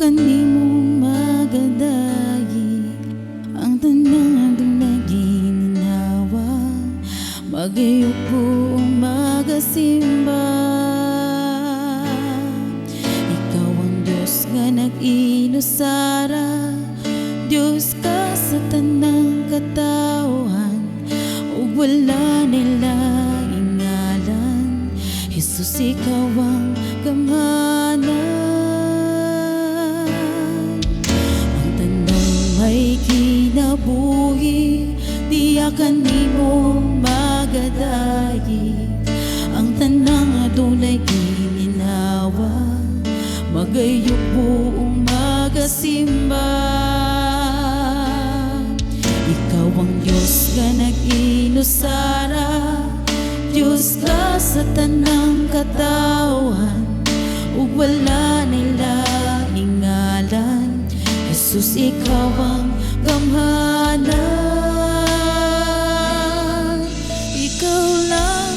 kanimong magadayi ang tanang dunaginawa, magayok buong magasimba. Ikaw ang Diyos nga nag-inusara, Diyos ka sa tanang katawhan, ug wala nila ingalan. Jesus, ikaw ang gamhanan. May kinabuhi, diya kanimong magadayi ang tanang adunay gininawa, magayok buong magasimba. Ikaw ang Diyos nga nag-inusara, Diyos ka sa tanang katawhan, ug wala nila ingalan. Jesus, ikaw ang gamhanan. Ikaw lang,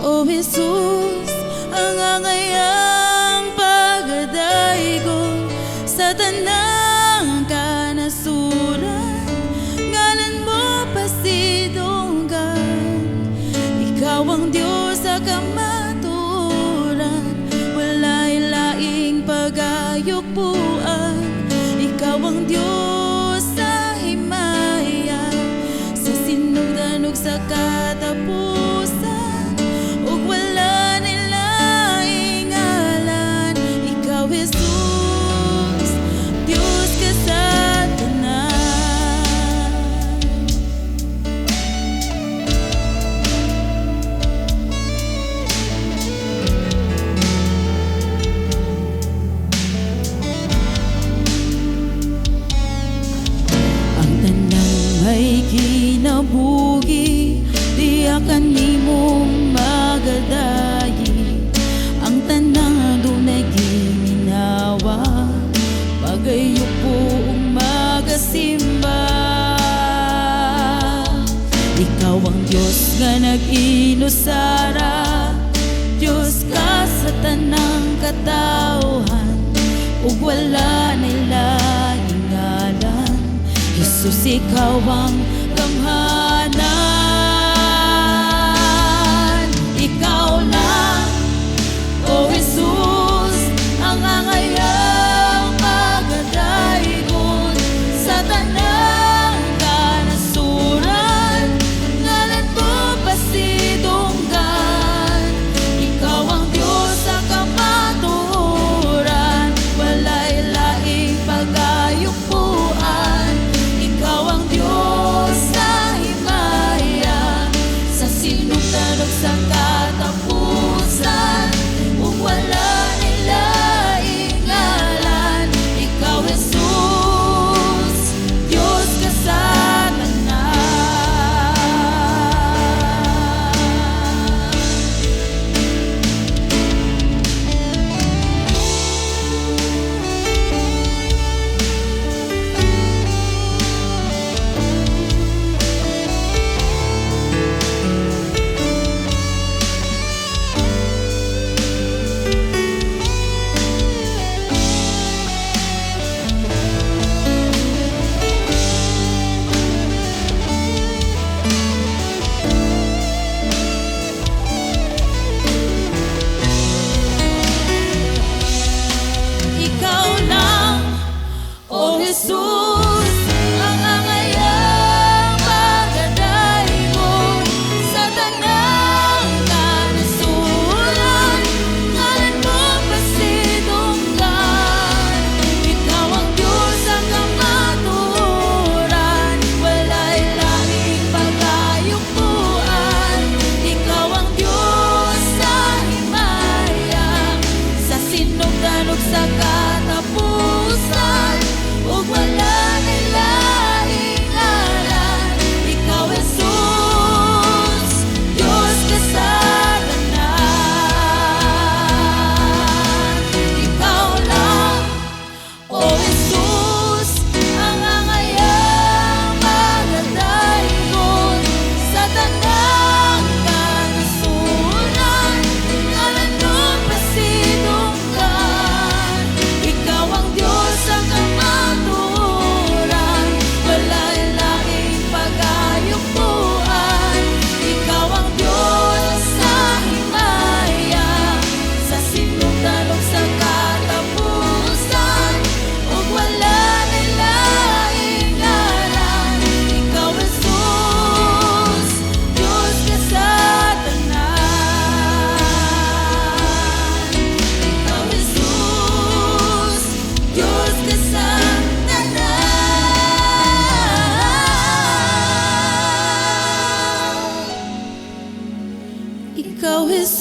O Jesus, ang angayang pagadaygon sa tanang kanasuran. Ngalan mo pasidunggan, ikaw ang Diyos sa kamaturan, wala'y laing pagayukpuan. Ikaw ang Diyos sa himaya, sa sinugdan ug sa katapusan, ug wala nila ingalan. Ikaw, Jesus, Diyos ka sa tanan. May kinabuhi, diya kanimong magadayi ang tanang adunay gininawa, magayok buong magasimba. Ikaw ang Diyos nga nag-inusara, Diyos ka sa tanang katawhan, ug wala nila ingalan. Jesus, ikaw ang gamhanan. Ikaw lang, O Jesus, ang angayang pagadaygon sa tanang kanasuran. Ngalan mo pasidunggan, ikaw ang Diyos sa kamaturan, wala'y laing pagayukpuan. Ikaw ang Diyos sa himaya,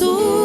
Jesus.